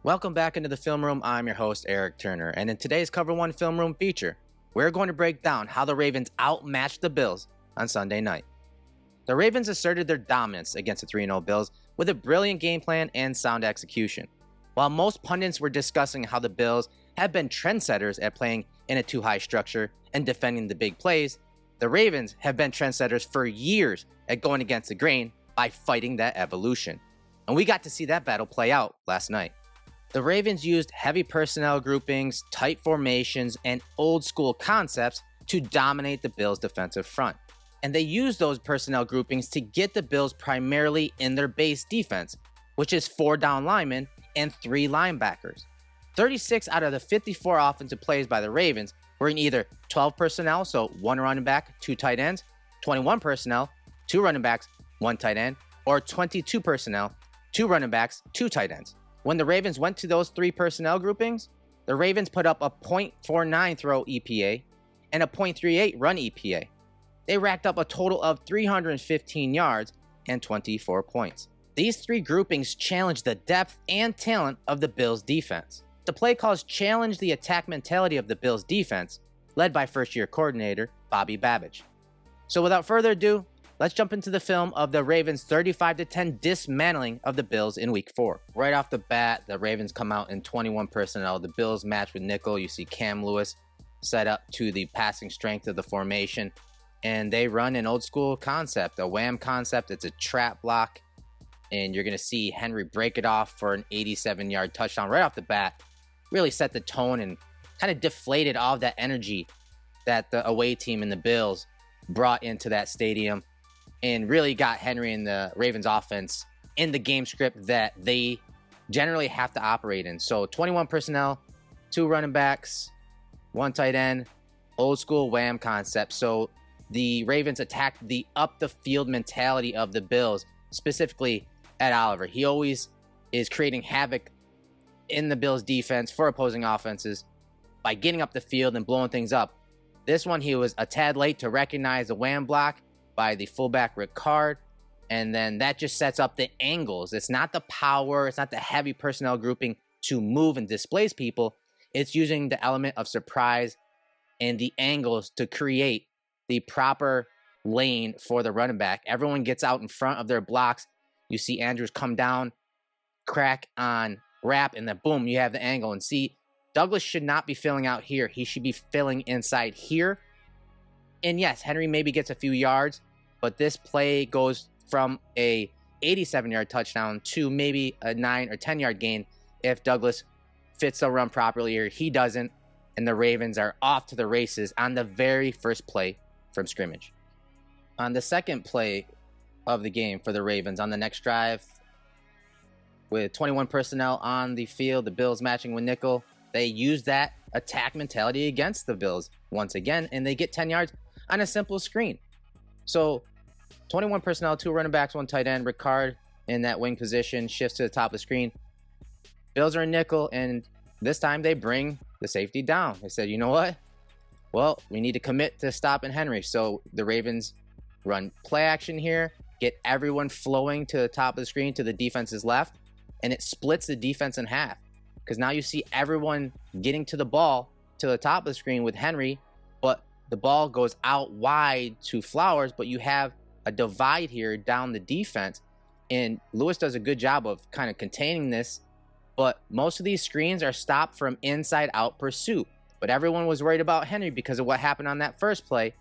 Welcome back into the Film Room. I'm your host, Eric Turner, and in today's Cover 1 Film Room feature, we're going to break down how the Ravens outmatched the Bills on Sunday night. The Ravens asserted their dominance against the 3-0 Bills with a brilliant game plan and sound execution. While most pundits were discussing how the Bills have been trendsetters at playing in a too-high structure and defending the big plays, the Ravens have been trendsetters for years at going against the grain by fighting that evolution. And we got to see that battle play out last night. The Ravens used heavy personnel groupings, tight formations, and old-school concepts to dominate the Bills' defensive front. And they used those personnel groupings to get the Bills primarily in their base defense, which is 4 down linemen and 3 linebackers. 36 out of the 54 offensive plays by the Ravens were in either 12 personnel, so 1 running back, 2 tight ends, 21 personnel, 2 running backs, 1 tight end, or 22 personnel, 2 running backs, 2 tight ends. When the Ravens went to those 3 personnel groupings, the Ravens put up a .49 throw EPA and a .38 run EPA. They racked up a total of 315 yards and 24 points. These 3 groupings challenged the depth and talent of the Bills' defense. The play calls challenged the attack mentality of the Bills' defense, led by first-year coordinator Bobby Babich. So without further ado, let's jump into the film of the Ravens' 35-10 dismantling of the Bills in Week 4. Right off the bat, the Ravens come out in 21 personnel. The Bills match with nickel. You see Cam Lewis set up to the passing strength of the formation, and they run an old-school concept, a wham concept. It's a trap block, and you're going to see Henry break it off for an 87-yard touchdown right off the bat. Really set the tone and kind of deflated all of that energy that the away team and the Bills brought into that stadium, and really got Henry and the Ravens offense in the game script that they generally have to operate in. So 21 personnel, 2 running backs, 1 tight end, old school wham concept. So the Ravens attacked the up the field mentality of the Bills, specifically Ed Oliver. He always is creating havoc in the Bills defense for opposing offenses by getting up the field and blowing things up. This one, he was a tad late to recognize the wham block by the fullback Ricard, and then that just sets up the angles. It's not the power, it's not the heavy personnel grouping to move and displace people. It's using the element of surprise and the angles to create the proper lane for the running back. Everyone gets out in front of their blocks. You see Andrews come down, crack on wrap, and then boom, you have the angle. And see, Douglas should not be filling out here. He should be filling inside here. And yes, Henry maybe gets a few yards, but this play goes from a 87-yard touchdown to maybe a 9 or 10-yard gain if Douglas fits the run properly here. He doesn't, and the Ravens are off to the races on the very first play from scrimmage. On the second play of the game for the Ravens, on the next drive, with 21 personnel on the field, the Bills matching with nickel, they use that attack mentality against the Bills once again, and they get 10 yards on a simple screen. So 21 personnel, 2 running backs, 1 tight end. Ricard in that wing position shifts to the top of the screen. Bills are in nickel, and this time they bring the safety down. They said, you know what? Well, we need to commit to stopping Henry. So the Ravens run play action here, get everyone flowing to the top of the screen to the defense's left, and it splits the defense in half. Because now you see everyone getting to the ball to the top of the screen with Henry, but the ball goes out wide to Flowers, but you have a divide here down the defense. And Lewis does a good job of kind of containing this, but most of these screens are stopped from inside out pursuit. But everyone was worried about Henry because of what happened on that first play,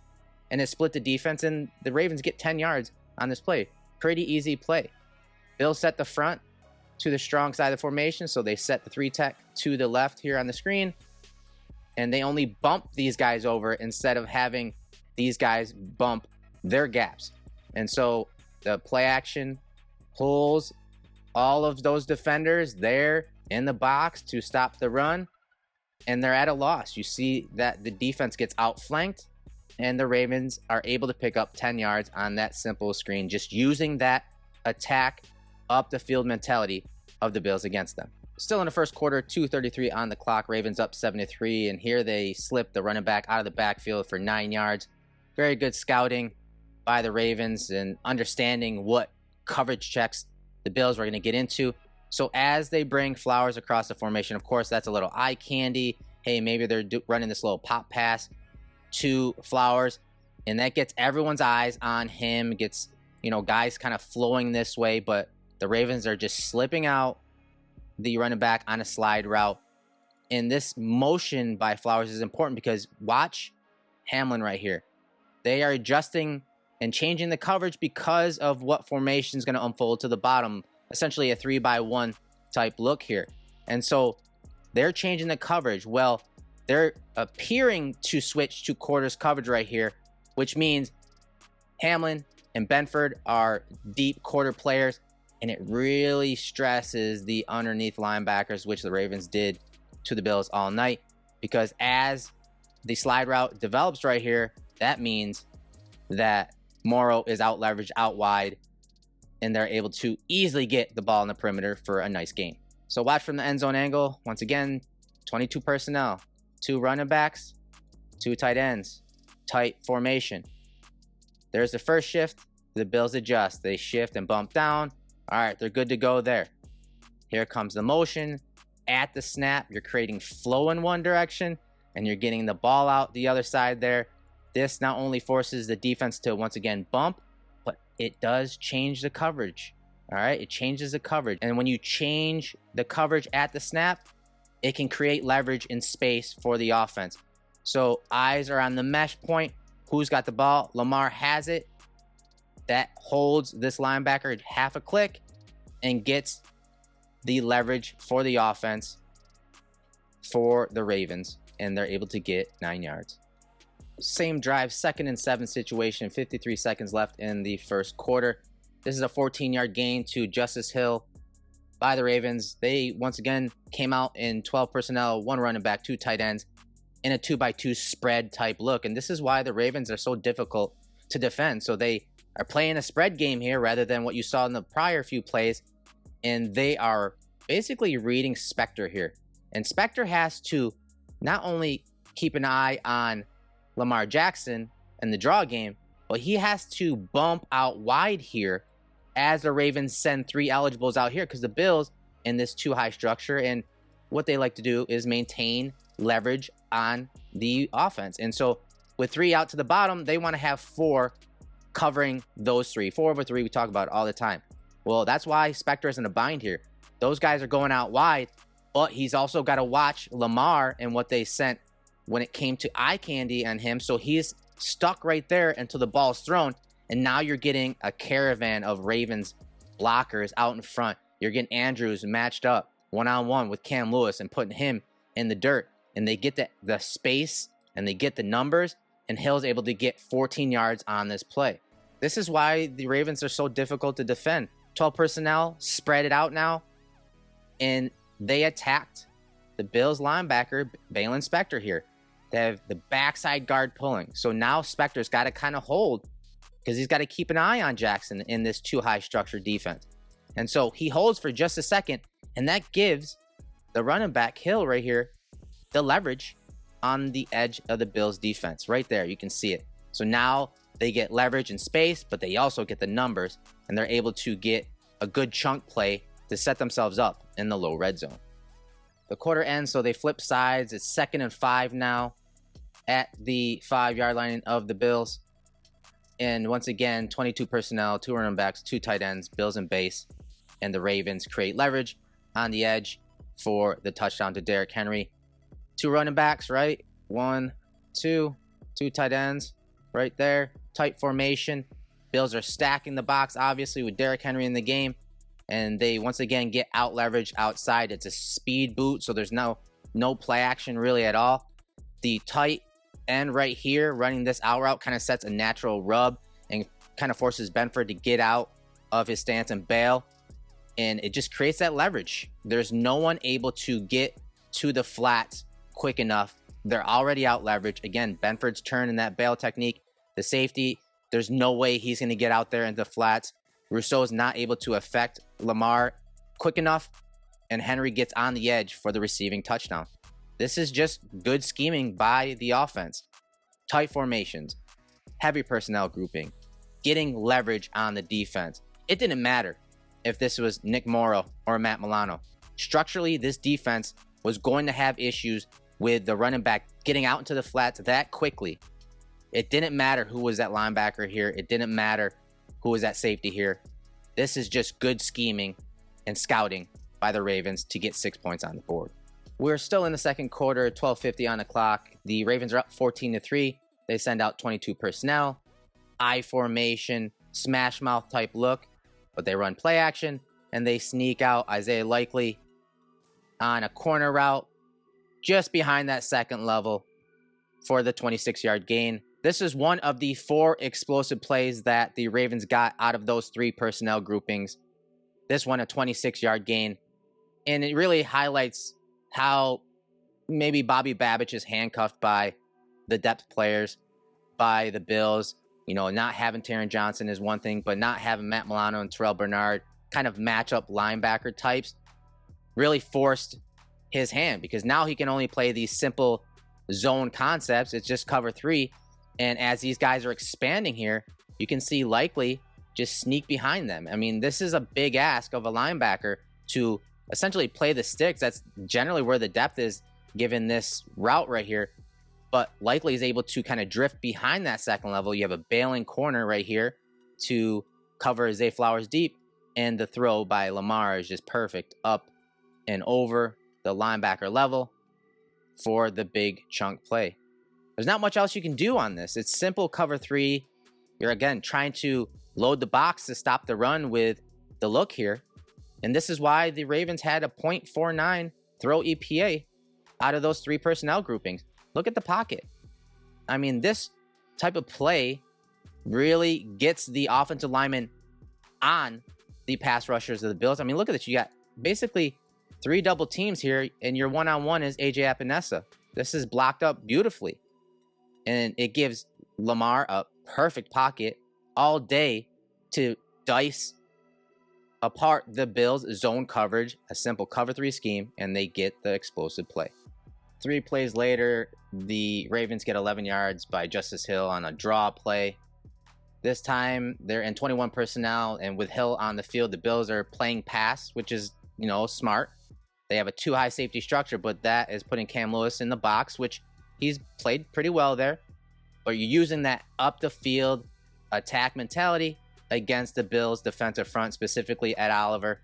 and it split the defense, and the Ravens get 10 yards on this play. Pretty easy play. Bill set the front to the strong side of the formation, so they set the 3-tech to the left here on the screen, and they only bump these guys over instead of having these guys bump their gaps. And so the play action pulls all of those defenders there in the box to stop the run, and they're at a loss. You see that the defense gets outflanked, and the Ravens are able to pick up 10 yards on that simple screen, just using that attack up the field mentality of the Bills against them. Still in the first quarter, 2:33 on the clock, Ravens up 7-3, and here they slip the running back out of the backfield for 9 yards. Very good scouting by the Ravens and understanding what coverage checks the Bills were going to get into. So as they bring Flowers across the formation, of course, that's a little eye candy. Hey, maybe they're running this little pop pass to Flowers, and that gets everyone's eyes on him. Gets, guys kind of flowing this way, but the Ravens are just slipping out the running back on a slide route. And this motion by Flowers is important because watch Hamlin right here. They are adjusting and changing the coverage because of what formation is going to unfold to the bottom. Essentially a 3-by-1 type look here. And so they're changing the coverage. Well, they're appearing to switch to quarters coverage right here, which means Hamlin and Benford are deep quarter players, and it really stresses the underneath linebackers, which the Ravens did to the Bills all night, because as the slide route develops right here, that means that Morrow is out leveraged out wide, and they're able to easily get the ball in the perimeter for a nice gain. So watch from the end zone angle. Once again, 22 personnel, 2 running backs, 2 tight ends, tight formation. There's the first shift. The Bills adjust. They shift and bump down. All right, they're good to go there. Here comes the motion. At the snap, you're creating flow in one direction, and you're getting the ball out the other side there. This not only forces the defense to, once again, bump, but it does change the coverage. All right, it changes the coverage. And when you change the coverage at the snap, it can create leverage in space for the offense. So eyes are on the mesh point. Who's got the ball? Lamar has it. That holds this linebacker half a click and gets the leverage for the offense for the Ravens, and they're able to get 9 yards. Same drive, 2nd and 7 situation, 53 seconds left in the first quarter. This is a 14-yard gain to Justice Hill by the Ravens. They once again came out in 12 personnel, 1 running back, 2 tight ends, in a 2-by-2 spread type look. And this is why the Ravens are so difficult to defend. So they are playing a spread game here rather than what you saw in the prior few plays. And they are basically reading Spectre here. And Spectre has to not only keep an eye on Lamar Jackson and the draw game, but he has to bump out wide here as the Ravens send 3 eligibles out here, because the Bills in this 2-high structure, and what they like to do is maintain leverage on the offense. And so with 3 out to the bottom, they want to have 4 covering those 3. 4 over 3, we talk about it all the time. Well, that's why Spectre is in a bind here. Those guys are going out wide, but he's also got to watch Lamar and what they sent when it came to eye candy on him. So he's stuck right there until the ball's thrown. And now you're getting a caravan of Ravens blockers out in front. You're getting Andrews matched up one-on-one with Cam Lewis and putting him in the dirt. And they get the space and they get the numbers. And Hill's able to get 14 yards on this play. This is why the Ravens are so difficult to defend. 12 personnel, spread it out now. And they attacked the Bills linebacker, Balin Spectre here. They have the backside guard pulling. So now Spectre's got to kind of hold, because he's got to keep an eye on Jackson in this 2-high structure defense. And so he holds for just a second, and that gives the running back, Hill, right here, the leverage on the edge of the Bills defense. Right there, you can see it. So now they get leverage in space, but they also get the numbers, and they're able to get a good chunk play to set themselves up in the low red zone. The quarter ends, so they flip sides. It's 2nd and 5 now at the 5-yard line of the Bills. And once again, 22 personnel, 2 running backs, 2 tight ends, Bills and base. And the Ravens create leverage on the edge for the touchdown to Derrick Henry. 2 running backs, right? 1, 2, 2 tight ends right there. Tight formation. Bills are stacking the box, obviously, with Derrick Henry in the game. And they once again get out leverage outside. It's a speed boot, so there's no play action really at all. The tight end right here running this out route kind of sets a natural rub and kind of forces Benford to get out of his stance and bail. And it just creates that leverage. There's no one able to get to the flats quick enough. They're already out leverage. Again, Benford's turn in that bail technique. The safety, there's no way he's going to get out there into the flats. Rousseau's not able to affect Lamar quick enough, and Henry gets on the edge for the receiving touchdown. This is just good scheming by the offense. Tight formations, heavy personnel grouping, getting leverage on the defense. It didn't matter if this was Nick Morrow or Matt Milano. Structurally, this defense was going to have issues with the running back getting out into the flats that quickly. It didn't matter who was at linebacker here. It didn't matter who was at safety here. This is just good scheming and scouting by the Ravens to get 6 points on the board. We're still in the second quarter, 12:50 on the clock. The Ravens are up 14-3. They send out 22 personnel, I formation, smash mouth type look, but they run play action and they sneak out Isaiah Likely on a corner route just behind that second level for the 26-yard gain. This is one of the 4 explosive plays that the Ravens got out of those 3 personnel groupings. This one, a 26-yard gain. And it really highlights how maybe Bobby Babich is handcuffed by the depth players, by the Bills. You know, not having Taron Johnson is one thing, but not having Matt Milano and Terrell Bernard kind of matchup linebacker types really forced his hand, because now he can only play these simple zone concepts. It's just cover 3. And as these guys are expanding here, you can see Likely just sneak behind them. I mean, this is a big ask of a linebacker to essentially play the sticks. That's generally where the depth is given this route right here. But Likely is able to kind of drift behind that second level. You have a bailing corner right here to cover Zay Flowers deep. And the throw by Lamar is just perfect up and over the linebacker level for the big chunk play. There's not much else you can do on this. It's simple cover 3. You're, again, trying to load the box to stop the run with the look here. And this is why the Ravens had a .49 throw EPA out of those 3 personnel groupings. Look at the pocket. I mean, this type of play really gets the offensive lineman on the pass rushers of the Bills. I mean, look at this. You got basically 3 double teams here, and your one-on-one is AJ Epinesa. This is blocked up beautifully. And it gives Lamar a perfect pocket all day to dice apart the Bills' zone coverage, a simple cover 3 scheme, and they get the explosive play. 3 plays later, the Ravens get 11 yards by Justice Hill on a draw play. This time, they're in 21 personnel, and with Hill on the field, the Bills are playing pass, which is, you know, smart. They have a 2-high safety structure, but that is putting Cam Lewis in the box, which he's played pretty well there. But you're using that up the field attack mentality against the Bills' defensive front, specifically Ed Oliver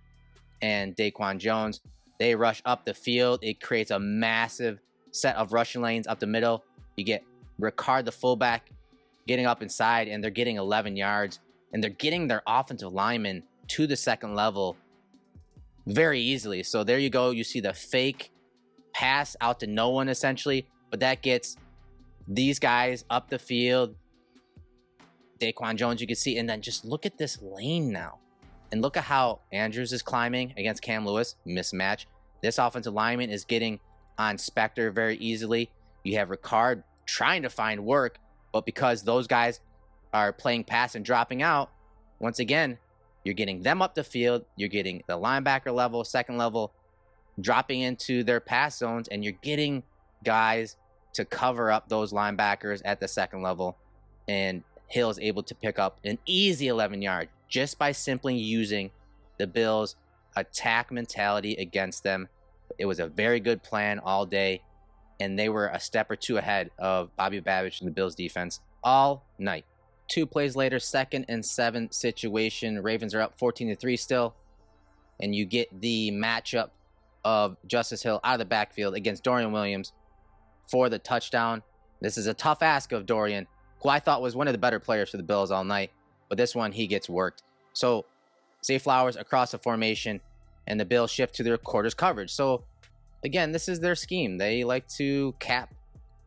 and Daquan Jones. They rush up the field. It creates a massive set of rushing lanes up the middle. You get Ricard, the fullback, getting up inside, and they're getting 11 yards. And they're getting their offensive linemen to the second level very easily. So there you go. You see the fake pass out to no one, essentially. But that gets these guys up the field. Daquan Jones, you can see. And then just look at this lane now. And look at how Andrews is climbing against Cam Lewis. Mismatch. This offensive lineman is getting on Spector very easily. You have Ricard trying to find work, but because those guys are playing pass and dropping out, once again, you're getting them up the field. You're getting the linebacker level, second level, dropping into their pass zones, and you're getting guys to cover up those linebackers at the second level. And Hill is able to pick up an easy 11 yards just by simply using the Bills' attack mentality against them. It was a very good plan all day, and they were a step or 2 ahead of Bobby Babich and the Bills' defense all night. 2 plays later, 2nd and 7 situation. Ravens are up 14-3 still, and you get the matchup of Justice Hill out of the backfield against Dorian Williams for the touchdown. This is a tough ask of Dorian, who I thought was one of the better players for the Bills all night, but this one, he gets worked. So, Zay Flowers across the formation, and the Bills shift to their quarters coverage. So, again, this is their scheme. They like to cap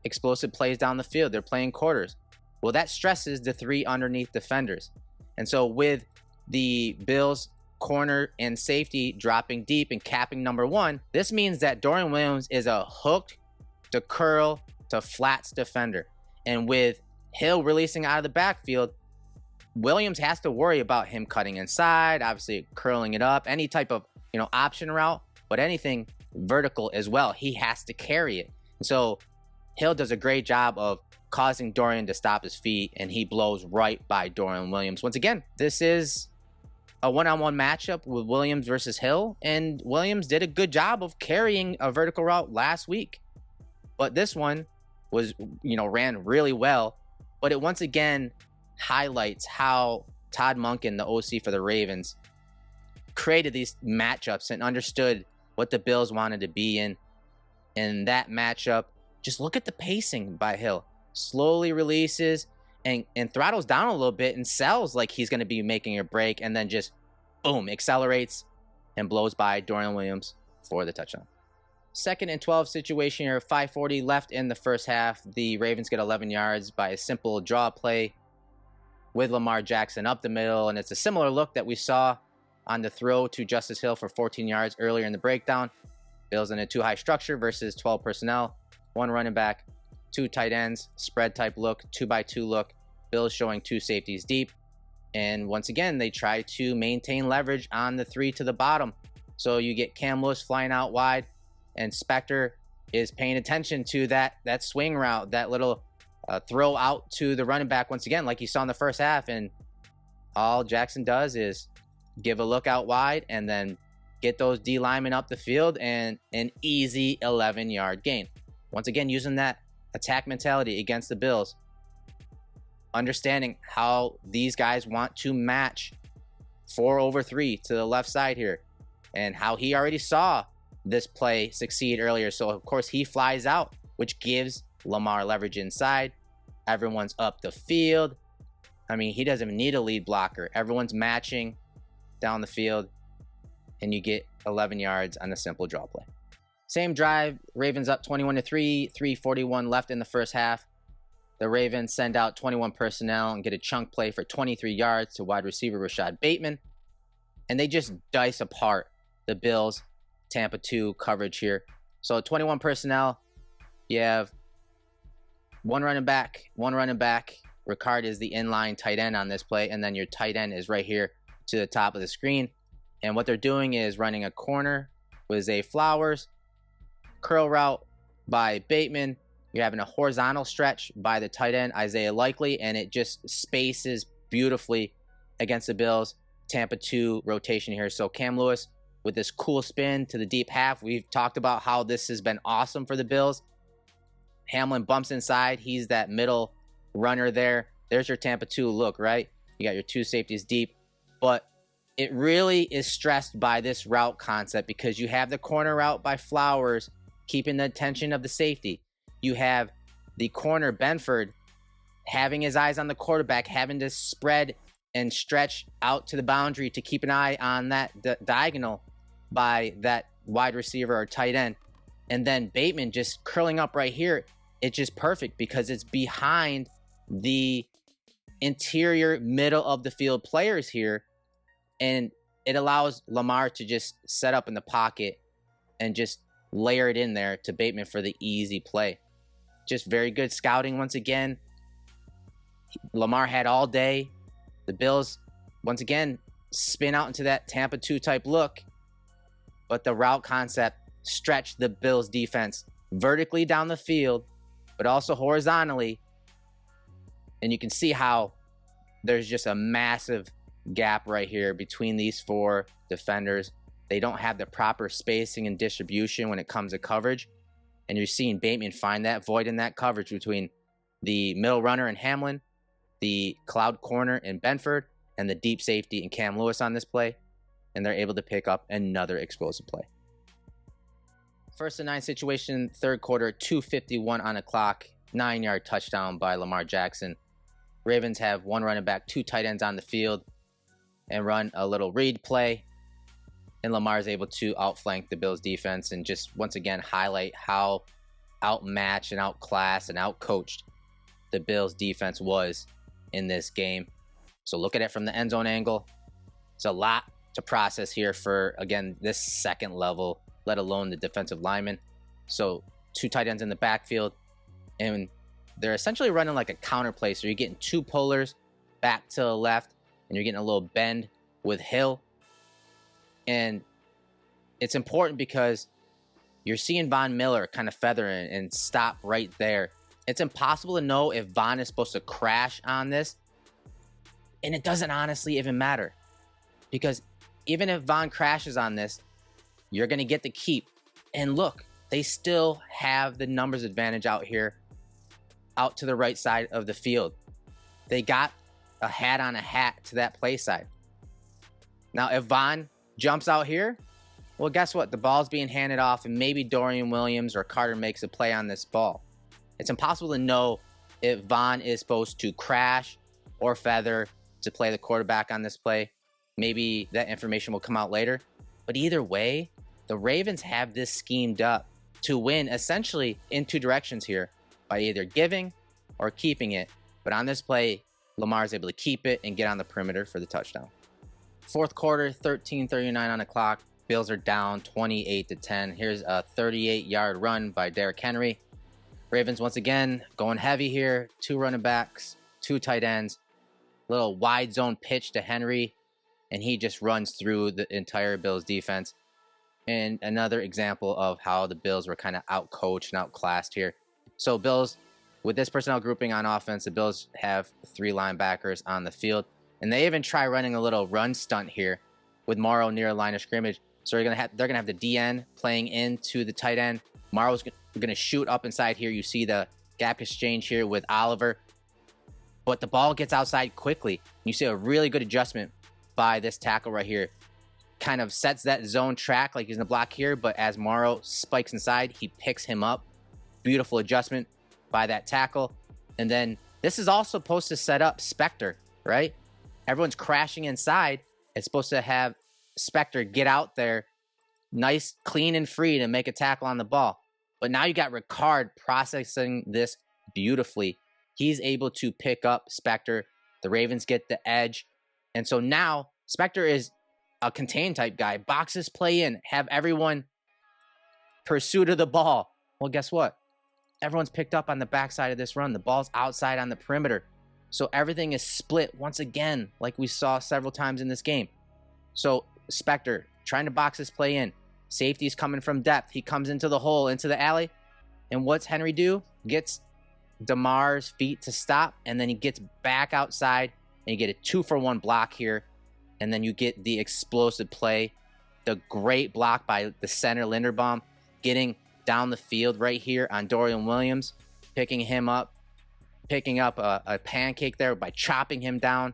explosive plays down the field. They're playing quarters. Well, that stresses the 3 underneath defenders. And so with the Bills corner and safety dropping deep and capping number 1, this means that Dorian Williams is a hooked to curl to flats defender. And with Hill releasing out of the backfield, Williams has to worry about him cutting inside, obviously curling it up, any type of, option route, but anything vertical as well. He has to carry it. So Hill does a great job of causing Dorian to stop his feet, and he blows right by Dorian Williams. Once again, this is a one-on-one matchup with Williams versus Hill, and Williams did a good job of carrying a vertical route last week. But this one was, ran really well. But it once again highlights how Todd Monken, the OC for the Ravens, created these matchups and understood what the Bills wanted to be in. In that matchup, just look at the pacing by Hill. Slowly releases and throttles down a little bit and sells like he's going to be making a break, and then just, boom, accelerates and blows by Dorian Williams for the touchdown. 2nd and 12 situation here, 5:40 left in the first half. The Ravens get 11 yards by a simple draw play with Lamar Jackson up the middle, and it's a similar look that we saw on the throw to Justice Hill for 14 yards earlier in the breakdown. Bills in a 2-high structure versus 12 personnel, 1 running back, 2 tight ends, spread type look, 2-by-2 look. Bills showing 2 safeties deep. And once again, they try to maintain leverage on the 3 to the bottom. So you get Cam Lewis flying out wide, and Spector is paying attention to that swing route, that little throw out to the running back once again, like you saw in the first half. And all Jackson does is give a look out wide and then get those D linemen up the field, and an easy 11-yard gain. Once again, using that attack mentality against the Bills, understanding how these guys want to match 4/3 to the left side here, and how he already saw this play succeed earlier. So of course he flies out, which gives Lamar leverage inside. Everyone's up the field. I mean, he doesn't even need a lead blocker. Everyone's matching down the field, and you get 11 yards on a simple draw play. Same drive, Ravens up 21-3, 3:41 left in the first half. The Ravens send out 21 personnel and get a chunk play for 23 yards to wide receiver Rashad Bateman. And they just dice apart the Bills' Tampa 2 coverage here. So 21 personnel, you have one running back. Ricard is the inline tight end on this play, and then your tight end is right here to the top of the screen. And what they're doing is running a corner with Zay Flowers, curl route by Bateman. You're having a horizontal stretch by the tight end, Isaiah Likely, and it just spaces beautifully against the Bills' Tampa 2 rotation here. So Cam Lewis with this cool spin to the deep half. We've talked about how this has been awesome for the Bills. Hamlin bumps inside. He's that middle runner there. There's your Tampa 2 look, right? You got your 2 safeties deep. But it really is stressed by this route concept, because you have the corner route by Flowers keeping the attention of the safety. You have the corner, Benford, having his eyes on the quarterback, having to spread and stretch out to the boundary to keep an eye on that diagonal by that wide receiver or tight end. And then Bateman just curling up right here. It's just perfect because it's behind the interior middle of the field players here. And it allows Lamar to just set up in the pocket and just layer it in there to Bateman for the easy play. Just very good scouting once again. Lamar had all day. The Bills, once again, spin out into that Tampa 2 type look. But the route concept stretched the Bills defense vertically down the field, but also horizontally. And you can see how there's just a massive gap right here between these 4 defenders. They don't have the proper spacing and distribution when it comes to coverage. And you're seeing Bateman find that void in that coverage between the middle runner and Hamlin, the cloud corner in Benford, and the deep safety in Cam Lewis on this play. And they're able to pick up another explosive play. 1st and 9 situation, 3rd quarter, 2:51 on the clock, 9-yard touchdown by Lamar Jackson. Ravens have 1 running back, 2 tight ends on the field, and run a little read play. And Lamar is able to outflank the Bills defense and just once again highlight how outmatched and outclassed and outcoached the Bills defense was in this game. So look at it from the end zone angle. It's a lot to process here for, again, this second level, let alone the defensive lineman. So 2 tight ends in the backfield, and they're essentially running like a counter play. So you're getting 2 pullers back to the left, and you're getting a little bend with Hill. And it's important because you're seeing Von Miller kind of feather in and stop right there. It's impossible to know if Von is supposed to crash on this. And it doesn't honestly even matter, because even if Von crashes on this, you're going to get the keep. And look, they still have the numbers advantage out here, out to the right side of the field. They got a hat on a hat to that play side. Now, if Von jumps out here, well, guess what? The ball's being handed off, and maybe Dorian Williams or Carter makes a play on this ball. It's impossible to know if Von is supposed to crash or feather to play the quarterback on this play. Maybe that information will come out later. But either way, the Ravens have this schemed up to win essentially in two directions here by either giving or keeping it. But on this play, Lamar is able to keep it and get on the perimeter for the touchdown. Fourth quarter, 13:39 on the clock. Bills are down 28-10. Here's a 38-yard run by Derrick Henry. Ravens once again going heavy here. 2 running backs, 2 tight ends. Little wide zone pitch to Henry, and he just runs through the entire Bills defense. And another example of how the Bills were kind of outcoached and outclassed here. So Bills, with this personnel grouping on offense, the Bills have 3 linebackers on the field. And they even try running a little run stunt here with Morrow near a line of scrimmage. So they're gonna have the DN playing into the tight end. Morrow's gonna shoot up inside here. You see the gap exchange here with Oliver. But the ball gets outside quickly. You see a really good adjustment by this tackle right here. Kind of sets that zone track like he's in the block here, but as Morrow spikes inside, he picks him up. Beautiful adjustment by that tackle. And then this is also supposed to set up Spectre, right? Everyone's crashing inside. It's supposed to have Spectre get out there nice, clean, and free to make a tackle on the ball. But now you got Ricard processing this beautifully. He's able to pick up Spectre. The Ravens get the edge. And so now Spectre is a contain type guy. Boxes play in, have everyone pursuit of the ball. Well, guess what? Everyone's picked up on the backside of this run. The ball's outside on the perimeter. So everything is split once again, like we saw several times in this game. So Spectre trying to box this play in. Safety's coming from depth. He comes into the hole, into the alley. And what's Henry do? Gets DeMar's feet to stop, and then he gets back outside, and you get a 2-for-1 block here. And then you get the explosive play. The great block by the center, Linderbaum, getting down the field right here on Dorian Williams, picking up a pancake there by chopping him down.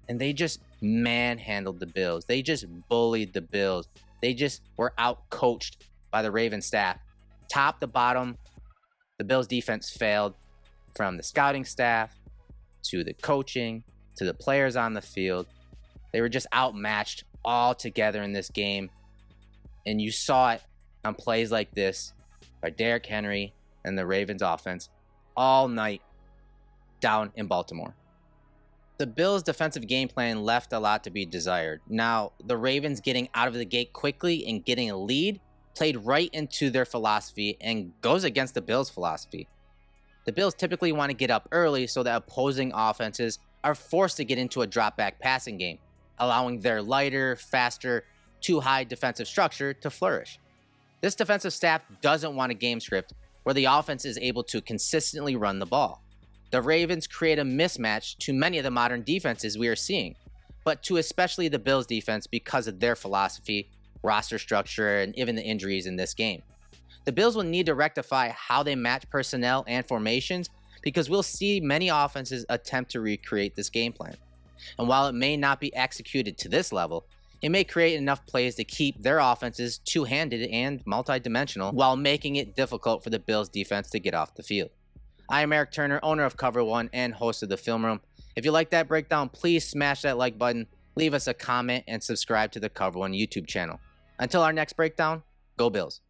And they just manhandled the Bills. They just bullied the Bills. They just were out-coached by the Ravens staff. Top to bottom, the Bills defense failed, from the scouting staff to the coaching to the players on the field. They were just outmatched all together in this game. And you saw it on plays like this by Derrick Henry and the Ravens offense all night down in Baltimore. The Bills' defensive game plan left a lot to be desired. Now, the Ravens getting out of the gate quickly and getting a lead played right into their philosophy and goes against the Bills' philosophy. The Bills typically want to get up early so that opposing offenses are forced to get into a drop-back passing game, allowing their lighter, faster, too high defensive structure to flourish. This defensive staff doesn't want a game script where the offense is able to consistently run the ball. The Ravens create a mismatch to many of the modern defenses we are seeing, but to especially the Bills defense because of their philosophy, roster structure, and even the injuries in this game. The Bills will need to rectify how they match personnel and formations because we'll see many offenses attempt to recreate this game plan. And while it may not be executed to this level, it may create enough plays to keep their offenses two-handed and multi-dimensional while making it difficult for the Bills defense to get off the field. I am Eric Turner, owner of Cover One and host of The Film Room. If you like that breakdown, please smash that like button, leave us a comment, and subscribe to the Cover One YouTube channel. Until our next breakdown, go Bills.